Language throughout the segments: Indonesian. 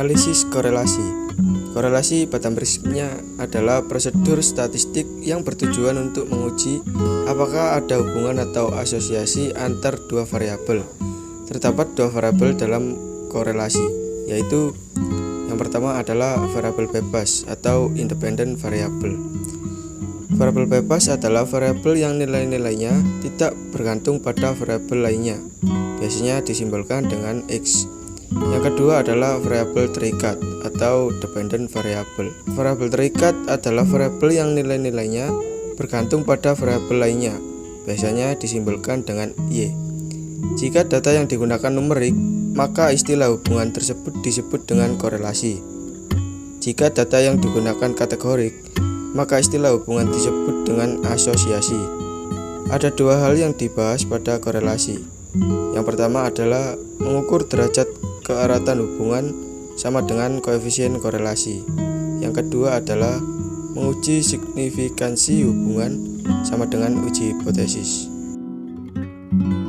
Analisis korelasi. Korelasi pada prinsipnya adalah prosedur statistik yang bertujuan untuk menguji apakah ada hubungan atau asosiasi antar dua variabel. Terdapat dua variabel dalam korelasi, yaitu yang pertama adalah variabel bebas atau independent variable. Variabel bebas adalah variabel yang nilai-nilainya tidak bergantung pada variabel lainnya, biasanya disimbolkan dengan X. Yang kedua adalah variabel terikat atau dependent variable. Variabel terikat adalah variabel yang nilai-nilainya bergantung pada variabel lainnya, biasanya disimbolkan dengan Y. Jika data yang digunakan numerik, maka istilah hubungan tersebut disebut dengan korelasi. Jika data yang digunakan kategorik, maka istilah hubungan disebut dengan asosiasi. Ada dua hal yang dibahas pada korelasi. Yang pertama adalah mengukur derajat keeratan hubungan sama dengan koefisien korelasi. Yang kedua adalah menguji signifikansi hubungan sama dengan uji hipotesis.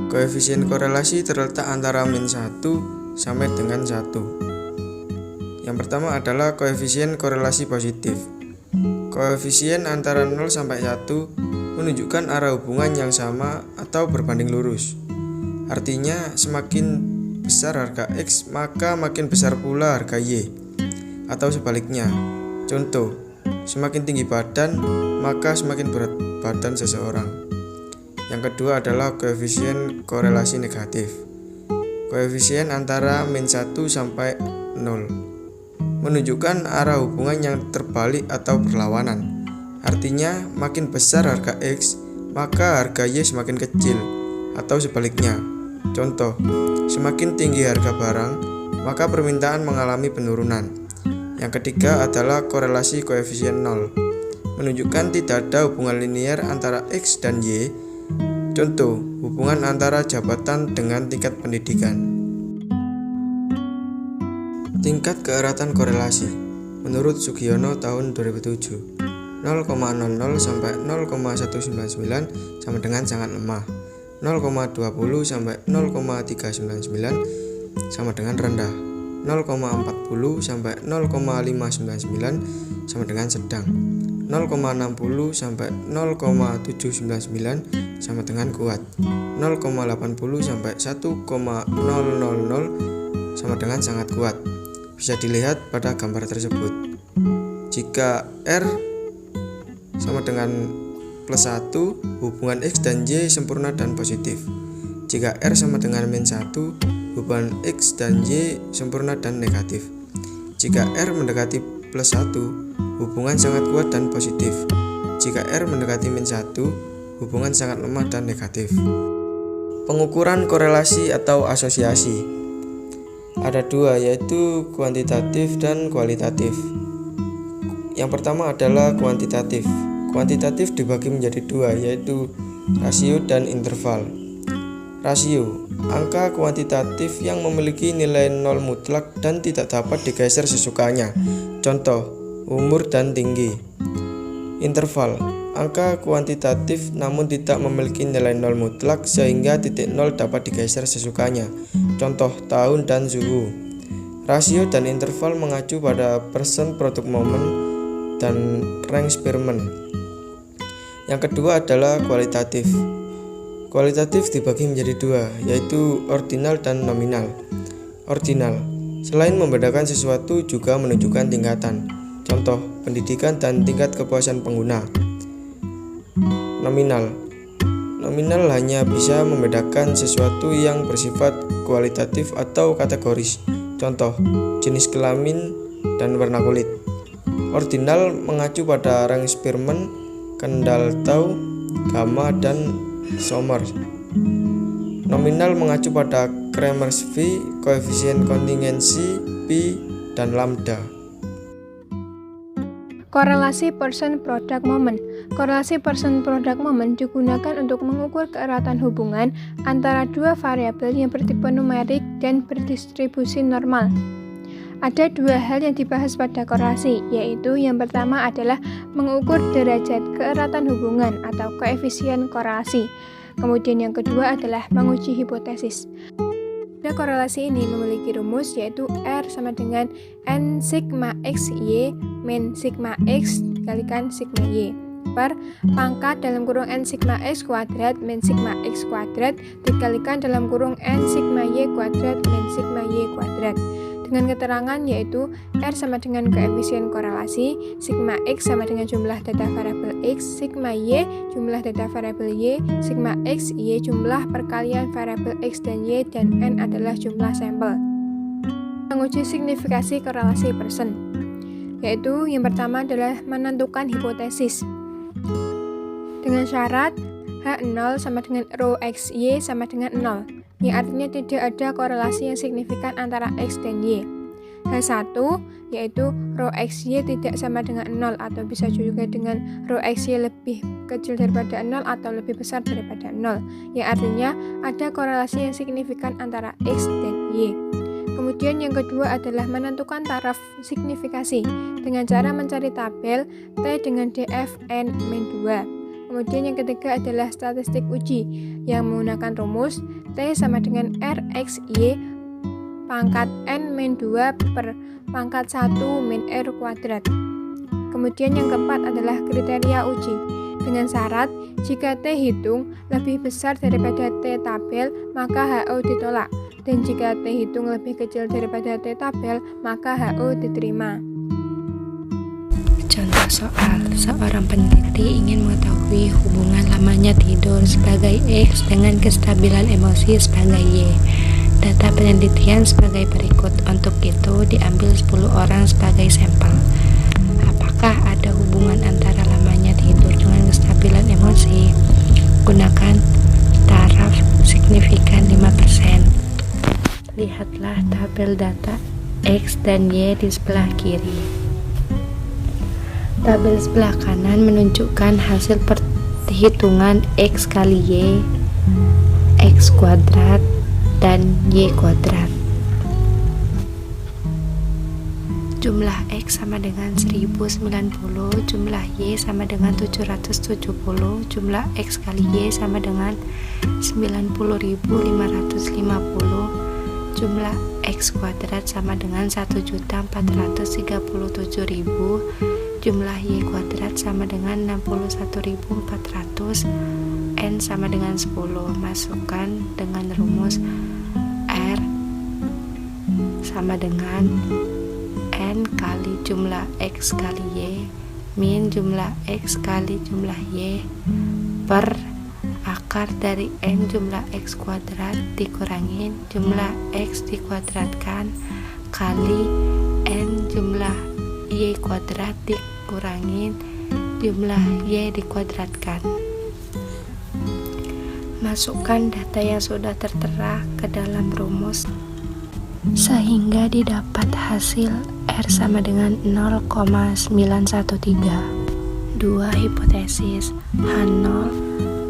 Koefisien korelasi terletak antara min 1 sampai dengan 1. Yang pertama adalah koefisien korelasi positif. Koefisien antara 0 sampai 1 menunjukkan arah hubungan yang sama atau berbanding lurus. Artinya semakin besar harga X, maka makin besar pula harga Y, atau sebaliknya. Contoh, semakin tinggi badan, maka semakin berat badan seseorang. Yang kedua adalah koefisien korelasi negatif. Koefisien antara min 1 sampai 0 menunjukkan arah hubungan yang terbalik atau berlawanan. Artinya, makin besar harga X, maka harga Y semakin kecil, atau sebaliknya. Contoh, semakin tinggi harga barang, maka permintaan mengalami penurunan. Yang ketiga adalah korelasi koefisien 0, menunjukkan tidak ada hubungan linier antara X dan Y. Contoh, hubungan antara jabatan dengan tingkat pendidikan. Tingkat keeratan korelasi menurut Sugiono tahun 2007, 0,00 sampai 0,199 sama dengan sangat lemah. 0,20 sampai 0,399 sama dengan rendah. 0,40 sampai 0,599 sama dengan sedang. 0,60 sampai 0,799 sama dengan kuat. 0,80 sampai 1,000 sama dengan sangat kuat. Bisa dilihat pada gambar tersebut. Jika R sama dengan +1, hubungan X dan Y sempurna dan positif. Jika R sama dengan -1, hubungan X dan Y sempurna dan negatif. Jika R mendekati +1, hubungan sangat kuat dan positif. Jika R mendekati -1, hubungan sangat lemah dan negatif. Pengukuran korelasi atau asosiasi ada dua, yaitu kuantitatif dan kualitatif. Yang pertama adalah kuantitatif. Kuantitatif dibagi menjadi dua, yaitu rasio dan interval. Rasio, angka kuantitatif yang memiliki nilai 0 mutlak dan tidak dapat digeser sesukanya. Contoh, umur dan tinggi. Interval, angka kuantitatif namun tidak memiliki nilai 0 mutlak sehingga titik 0 dapat digeser sesukanya. Contoh, tahun dan suhu. Rasio dan interval mengacu pada persen product moment dan rank Spearman. Yang kedua adalah kualitatif. Kualitatif dibagi menjadi dua, yaitu ordinal dan nominal. Ordinal, selain membedakan sesuatu juga menunjukkan tingkatan. Contoh, pendidikan dan tingkat kepuasan pengguna. Nominal, nominal hanya bisa membedakan sesuatu yang bersifat kualitatif atau kategoris. Contoh, jenis kelamin dan warna kulit. Ordinal mengacu pada rank Spearman, Kendall Tau, Gamma, dan Somers. Nominal mengacu pada Kramers V, koefisien kontingensi, Pi, dan lambda. Korelasi person product moment. Korelasi person product moment digunakan untuk mengukur keeratan hubungan antara dua variabel yang bertipe numerik dan berdistribusi normal. Ada dua hal yang dibahas pada korelasi, yaitu yang pertama adalah mengukur derajat keeratan hubungan atau koefisien korelasi. Kemudian yang kedua adalah menguji hipotesis. Pada korelasi ini memiliki rumus yaitu R sama dengan N sigma X Y min sigma X dikalikan sigma Y per pangkat dalam kurung N sigma X kuadrat min sigma X kuadrat dikalikan dalam kurung N sigma Y kuadrat min sigma Y kuadrat. Dengan keterangan yaitu R sama dengan koefisien korelasi, sigma X sama dengan jumlah data variabel X, sigma Y jumlah data variabel Y, sigma X Y jumlah perkalian variabel X dan Y, dan N adalah jumlah sampel. Menguji signifikasi korelasi Pearson, yaitu yang pertama adalah menentukan hipotesis dengan syarat H0 sama dengan rho XY sama dengan 0, yang artinya tidak ada korelasi yang signifikan antara X dan Y. H1 yaitu rho XY tidak sama dengan 0 atau bisa juga dengan rho XY lebih kecil daripada 0 atau lebih besar daripada 0, yang artinya ada korelasi yang signifikan antara X dan Y. Kemudian yang kedua adalah menentukan taraf signifikasi dengan cara mencari tabel T dengan DF N-2. Kemudian yang ketiga adalah statistik uji yang menggunakan rumus T sama dengan RXY pangkat N-2 per pangkat 1 min R kuadrat. Kemudian yang keempat adalah kriteria uji dengan syarat jika T hitung lebih besar daripada T tabel maka HO ditolak, dan jika T hitung lebih kecil daripada T tabel maka HO diterima. Contoh soal, seorang peneliti ingin mengetahui hubungan lamanya tidur sebagai X dengan kestabilan emosi sebagai Y. Data penelitian sebagai berikut. Untuk itu diambil 10 orang sebagai sampel. Apakah ada hubungan antara lamanya tidur dengan kestabilan emosi? Gunakan taraf signifikan 5%. Lihatlah tabel data X dan Y di sebelah kiri. Tabel sebelah kanan menunjukkan hasil perhitungan X kali Y, X kuadrat, dan Y kuadrat. Jumlah X sama dengan 1090, jumlah Y sama dengan 770, jumlah X kali Y sama dengan 90.550, jumlah X kuadrat sama dengan 1.437.000, jumlah Y kuadrat sama dengan 61.400, N sama dengan 10. Masukkan dengan rumus R sama dengan N kali jumlah X kali Y min jumlah X kali jumlah Y per akar dari N jumlah X kuadrat dikurangin jumlah X dikuadratkan kali N jumlah Y kuadrat dikurangin jumlah Y dikuadratkan. Masukkan data yang sudah tertera ke dalam rumus sehingga didapat hasil R sama dengan 0,913. Dua hipotesis H0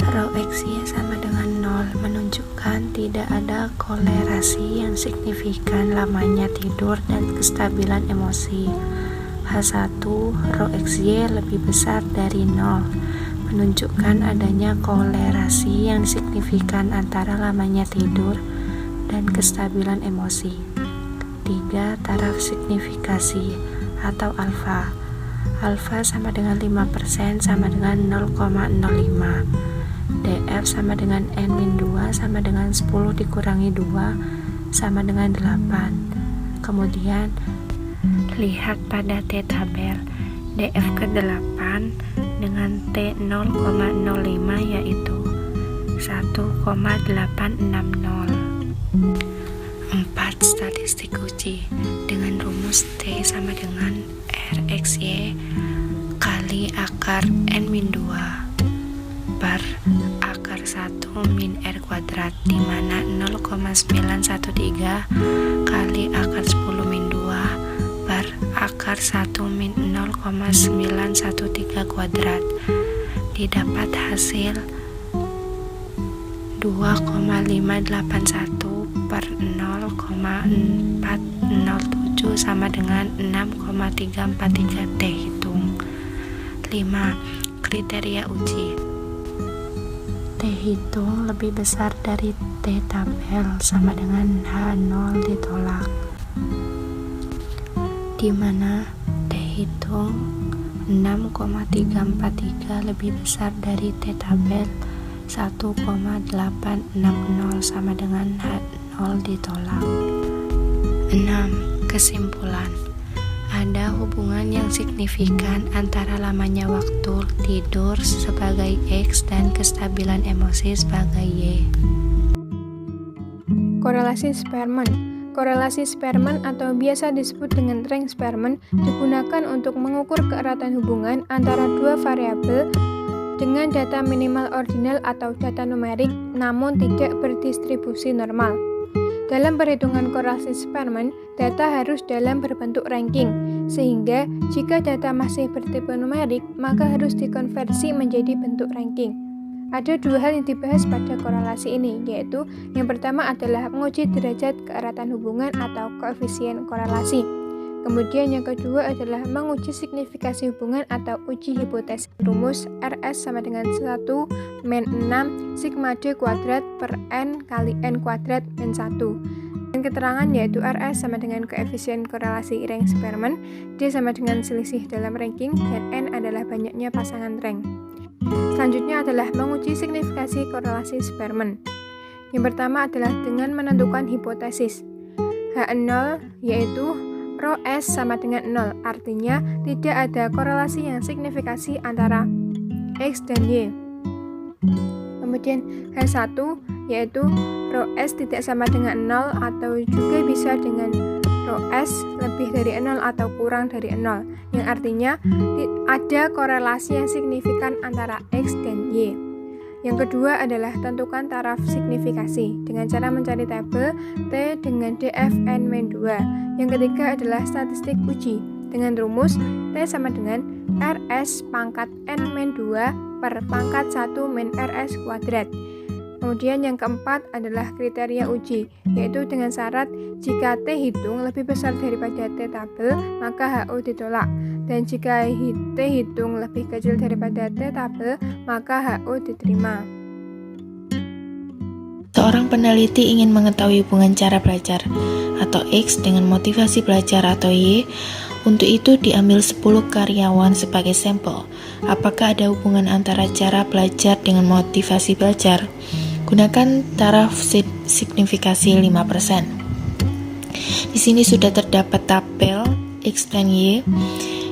rho XY sama dengan 0 menunjukkan tidak ada kolerasi yang signifikan lamanya tidur dan kestabilan emosi. H1 rho XY lebih besar dari 0 menunjukkan adanya kolerasi yang signifikan antara lamanya tidur dan kestabilan emosi. 3. Taraf signifikasi atau alfa. Alfa sama dengan 5% sama dengan 0,05. DF sama dengan N-2 sama dengan 10 dikurangi 2 sama dengan 8. Kemudian lihat pada T tabel. DF ke-8 dengan T 0,05 yaitu 1,860. 4. Statistik uji dengan rumus T sama dengan RXY kali akar N-2 per akar 1 min R kuadrat, di mana 0,913 kali akar 10 min 2 per akar 1 min 0,913 kuadrat. Didapat hasil 2,581 per 0,407 sama dengan 6,343 T hitung. 5. Kriteria uji. T hitung lebih besar dari T tabel sama dengan H0 ditolak, di mana T hitung 6,343 lebih besar dari T tabel 1,860 sama dengan H0 ditolak. 6. Kesimpulan. Ada hubungan yang signifikan antara lamanya waktu tidur sebagai X dan kestabilan emosi sebagai Y. Korelasi Spearman. Korelasi Spearman atau biasa disebut dengan rank Spearman digunakan untuk mengukur keeratan hubungan antara dua variabel dengan data minimal ordinal atau data numerik namun tidak berdistribusi normal. Dalam perhitungan korelasi Spearman, data harus dalam berbentuk ranking, sehingga jika data masih bertipe numerik, maka harus dikonversi menjadi bentuk ranking. Ada dua hal yang dibahas pada korelasi ini, yaitu yang pertama adalah menguji derajat keeratan hubungan atau koefisien korelasi. Kemudian yang kedua adalah menguji signifikasi hubungan atau uji hipotesis. Rumus RS sama dengan 1 min 6 sigma D kuadrat per N kali N kuadrat min 1. Dan keterangan yaitu RS sama dengan koefisien korelasi rank Spearman, D sama dengan selisih dalam ranking, dan N adalah banyaknya pasangan rank. Selanjutnya adalah menguji signifikasi korelasi Spearman. Yang pertama adalah dengan menentukan hipotesis. H0 yaitu Rho S sama dengan 0, artinya tidak ada korelasi yang signifikasi antara X dan Y. Kemudian H1 yaitu Rho S tidak sama dengan 0 atau juga bisa dengan Rho S lebih dari 0 atau kurang dari 0, yang artinya ada korelasi yang signifikan antara X dan Y. Yang kedua adalah tentukan taraf signifikasi dengan cara mencari tabel T dengan DFN-2. Yang ketiga adalah statistik uji dengan rumus T sama dengan RS pangkat N-2 per pangkat 1 min RS kuadrat. Kemudian yang keempat adalah kriteria uji, yaitu dengan syarat jika T hitung lebih besar daripada T tabel, maka HO ditolak. Dan jika T hitung lebih kecil daripada T tabel, maka HO diterima. Seorang peneliti ingin mengetahui hubungan cara belajar atau X dengan motivasi belajar atau Y. Untuk itu diambil 10 karyawan sebagai sampel. Apakah ada hubungan antara cara belajar dengan motivasi belajar? Gunakan taraf signifikasi 5%. Di sini sudah terdapat tabel X dan Y.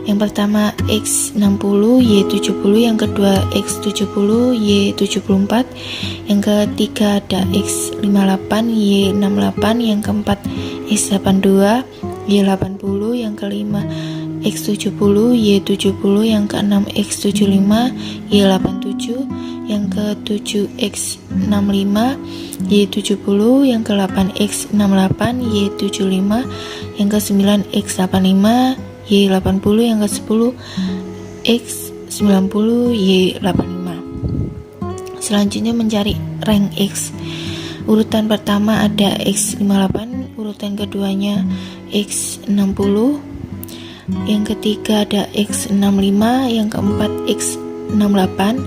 Yang pertama X60, Y70, yang kedua X70, Y74, yang ketiga ada X58, Y68, yang keempat X82, Y80, yang kelima X70, Y70, yang keenam X75, Y87, yang ke-7 X65, Y70, yang ke-8 X68, Y75, yang ke-9 X85, Y80, yang ke-10 X90, Y85. Selanjutnya mencari rank X. Urutan pertama ada X58, urutan keduanya X60, yang ketiga ada X65, yang keempat X68.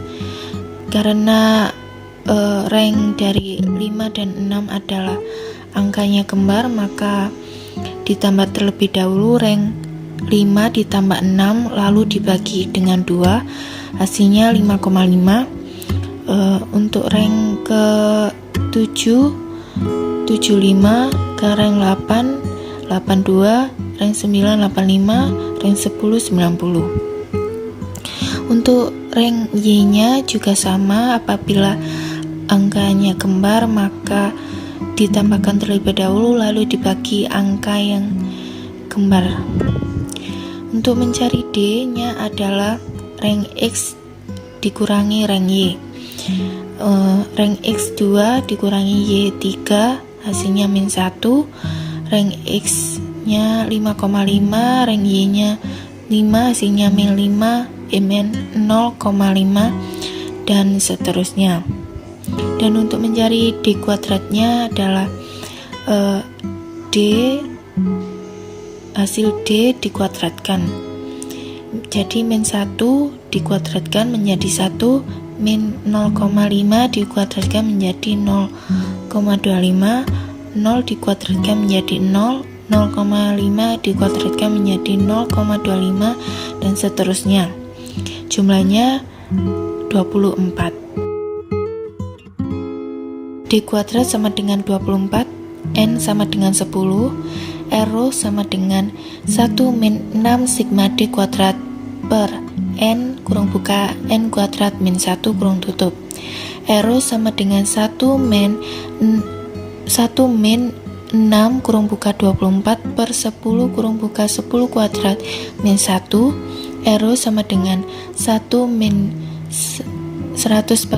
Karena rank dari 5 dan 6 adalah angkanya kembar, maka ditambah terlebih dahulu rank 5 ditambah 6 lalu dibagi dengan 2, hasilnya 5,5. Untuk rank ke 7 75, ke rank 8 82, rank 9 85, rank 10 90. Untuk rank Y-nya juga sama, apabila angkanya kembar maka ditambahkan terlebih dahulu lalu dibagi angka yang kembar. Untuk mencari D-nya adalah rank X dikurangi rank Y. Rank X2 dikurangi Y3, hasilnya min 1. Rank X-nya 5,5, rank Y-nya 5, hasilnya min 5, min 0,5, dan seterusnya. Dan untuk mencari D kuadratnya adalah hasil D dikuadratkan. Jadi min 1 dikuadratkan menjadi 1, min 0,5 dikuadratkan menjadi 0,25, 0 dikuadratkan menjadi 0, 0,5 dikuadratkan menjadi 0,25, dan seterusnya. Jumlahnya 24. D kuadrat sama dengan 24, N sama dengan 10, Rho sama dengan 1 min 6 sigma D kuadrat per N kurung buka N kuadrat min 1 kurung tutup. Rho sama dengan 1 min 6 kurung buka 24 per 10 kurung buka 10 kuadrat min 1. Rho sama dengan 1 min 144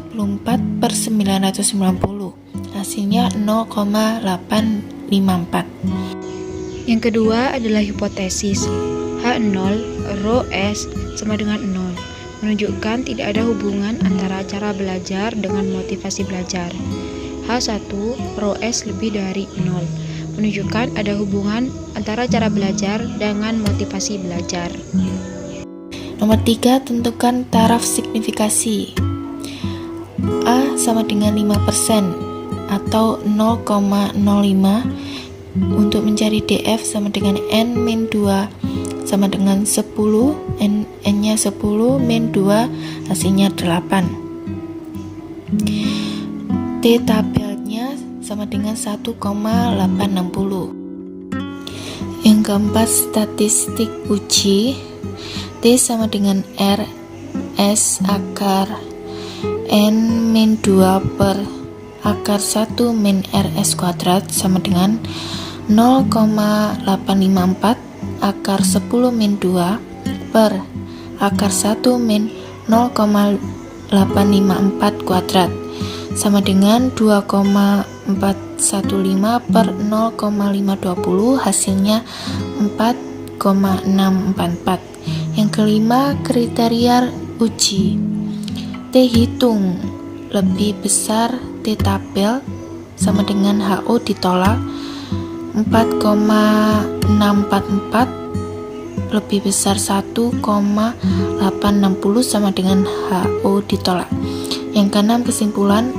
per 990. Hasilnya 0,854. Yang kedua adalah hipotesis. H0 rho S sama dengan 0, menunjukkan tidak ada hubungan antara cara belajar dengan motivasi belajar. H1 rho S lebih dari 0, menunjukkan ada hubungan antara cara belajar dengan motivasi belajar. Nomor 3, tentukan taraf signifikasi. A sama dengan 5% atau 0,05. Untuk mencari DF sama dengan N-2 sama dengan 10, N-nya 10 min 2 hasilnya 8. T tabelnya sama dengan 1,860. Yang keempat, statistik uji. T sama dengan R S akar N min 2 per akar 1 min RS kuadrat sama dengan 0,854 akar 10 min 2 per akar 1 min 0,854 kuadrat sama dengan 2,415 per 0,520, hasilnya 4,644. Yang kelima, kriteria uji. T hitung lebih besar T tabel sama dengan HO ditolak. 4,644 lebih besar 1,860 sama dengan HO ditolak. Yang keenam, kesimpulan,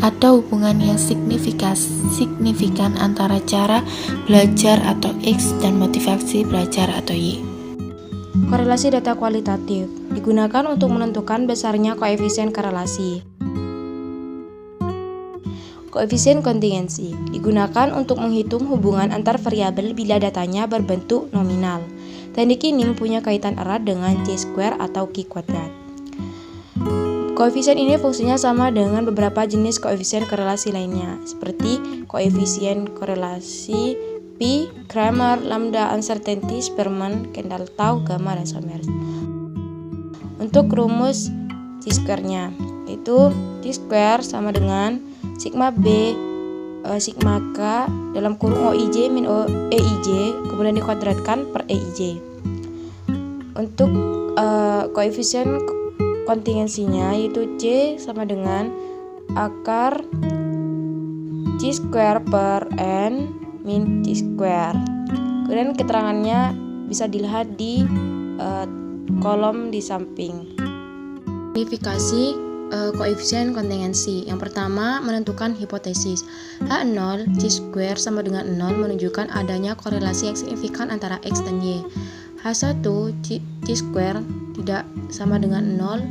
ada hubungan yang signifikan antara cara belajar atau X dan motivasi belajar atau Y. Korelasi data kualitatif digunakan untuk menentukan besarnya koefisien korelasi. Koefisien kontingensi digunakan untuk menghitung hubungan antar variabel bila datanya berbentuk nominal. Teknik ini mempunyai kaitan erat dengan C-square atau Q kuadrat. Koefisien ini fungsinya sama dengan beberapa jenis koefisien korelasi lainnya, seperti koefisien korelasi Pi, Kramer, Lambda, Uncertainty, Spearman, Kendall, Tau, Gamma, dan Somers. Untuk rumus C-square-nya, yaitu C-square sama dengan sigma B sigma K dalam kurung OIJ min EIJ kemudian dikuadratkan per EIJ. Untuk koefisien kontingensinya yaitu C sama dengan akar C square per N min C square. Kemudian keterangannya bisa dilihat di kolom di samping. Verifikasi koefisien kontingensi. Yang pertama, menentukan hipotesis. H0 C-square sama dengan 0 menunjukkan adanya korelasi yang signifikan antara X dan Y. H1 C-square tidak sama dengan 0,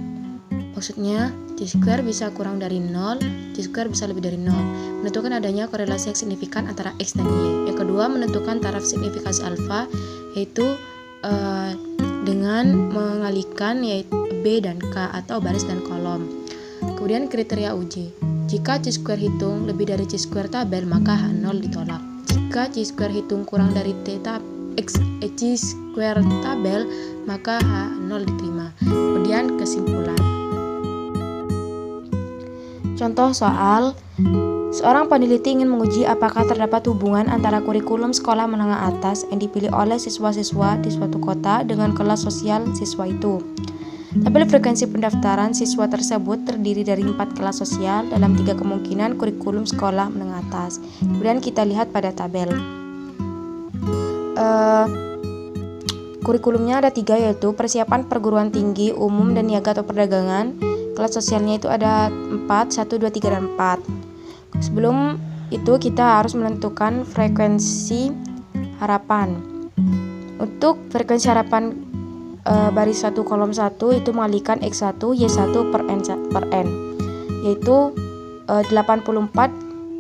maksudnya C-square bisa kurang dari 0, C-square bisa lebih dari 0. Menentukan adanya korelasi yang signifikan antara X dan Y. Yang kedua, menentukan taraf signifikasi alfa, yaitu dengan mengalihkan yaitu B dan K atau baris dan kolom. Kemudian kriteria uji. Jika C-square hitung lebih dari C-square tabel, maka H0 ditolak. Jika C-square hitung kurang dari C-square tabel, maka H0 diterima. Kemudian kesimpulan. Contoh soal, seorang peneliti ingin menguji apakah terdapat hubungan antara kurikulum sekolah menengah atas yang dipilih oleh siswa-siswa di suatu kota dengan kelas sosial siswa itu. Tabel frekuensi pendaftaran siswa tersebut terdiri dari 4 kelas sosial dalam 3 kemungkinan kurikulum sekolah menengah atas. Kemudian kita lihat pada tabel. Kurikulumnya ada 3, yaitu persiapan perguruan tinggi, umum, dan niaga atau perdagangan. kelas sosialnya itu ada 4, 1, 2, 3, dan 4. Sebelum itu kita harus menentukan frekuensi harapan. Untuk frekuensi harapan baris 1 kolom 1 itu mengalihkan X1 Y1 per N, yaitu 84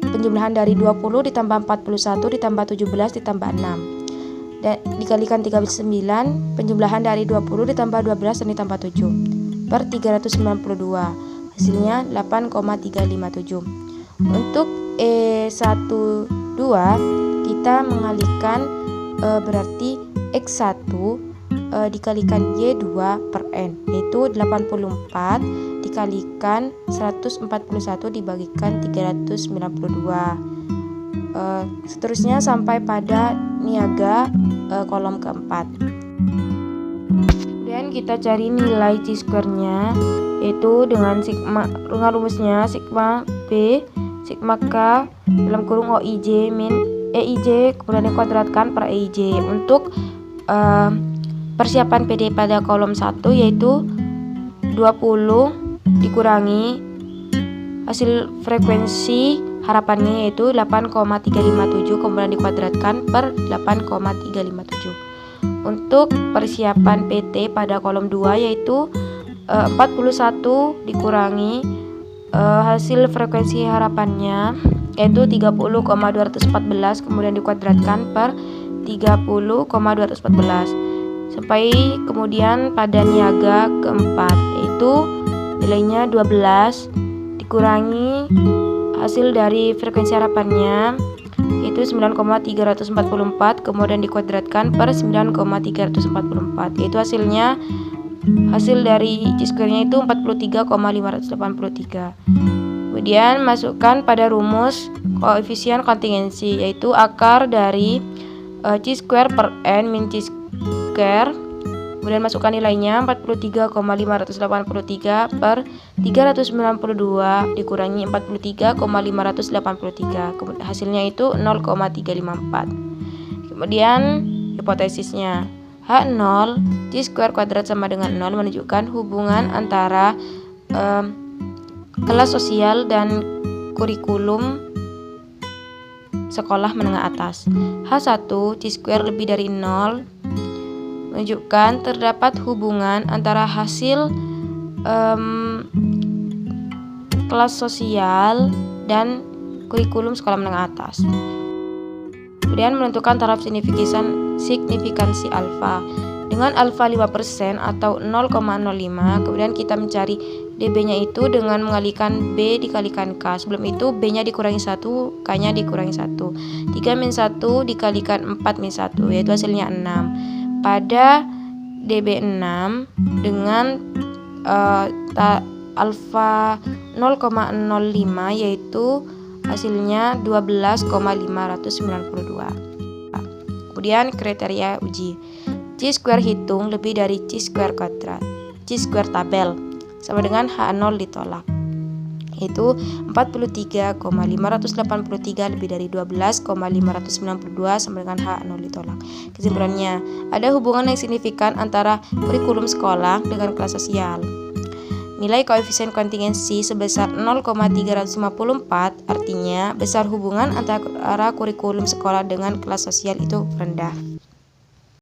penjumlahan dari 20 ditambah 41 ditambah 17 ditambah 6 dan dikalikan 39 penjumlahan dari 20 ditambah 12 dan ditambah 7 per 392, hasilnya 8,357. Untuk E12 kita mengalihkan berarti X1 dikalikan Y2 per N, yaitu 84 dikalikan 141 dibagikan 392. Seterusnya sampai pada niaga kolom keempat. Kemudian kita cari nilai chi-square-nya, yaitu dengan rumusnya sigma B sigma K dalam kurung OIJ min EIJ kemudian dikuadratkan per EIJ. Untuk persiapan PD pada kolom 1 yaitu 20 dikurangi hasil frekuensi harapannya yaitu 8,357 kemudian dikuadratkan per 8,357. Untuk persiapan PT pada kolom 2 yaitu 41 dikurangi hasil frekuensi harapannya yaitu 30,214 kemudian dikuadratkan per 30,214 sampai kemudian pada niaga keempat yaitu nilainya 12 dikurangi hasil dari frekuensi harapannya yaitu 9,344 kemudian dikuadratkan per 9,344, yaitu hasil dari chi-square-nya itu 43,583. Kemudian masukkan pada rumus koefisien kontingensi yaitu akar dari chi-square per n min chi-square. Kemudian masukkan nilainya 43,583 per 392 dikurangi 43,583. Hasilnya itu 0,354. Kemudian hipotesisnya H0 chi-square kuadrat sama dengan 0 menunjukkan hubungan antara kelas sosial dan kurikulum sekolah menengah atas. H1 chi-square lebih dari 0 menunjukkan terdapat hubungan antara hasil kelas sosial dan kurikulum sekolah menengah atas. Kemudian menentukan taraf signifikansi alfa. Dengan alfa 5% atau 0,05, kemudian kita mencari dB-nya itu dengan mengalihkan B dikalikan K. Sebelum itu B-nya dikurangi 1, K-nya dikurangi 1. 3 min 1 dikalikan 4 min 1, yaitu hasilnya 6. Pada dB6 dengan alfa 0,05 yaitu hasilnya 12,592. Kemudian kriteria uji. Chi-square hitung lebih dari chi-square kuadrat. Chi-square tabel sama dengan H0 ditolak. Yaitu 43,583 lebih dari 12,592 sama dengan H0 ditolak. Kesimpulannya, ada hubungan yang signifikan antara kurikulum sekolah dengan kelas sosial. Nilai koefisien kontingensi sebesar 0,354 artinya besar hubungan antara kurikulum sekolah dengan kelas sosial itu rendah.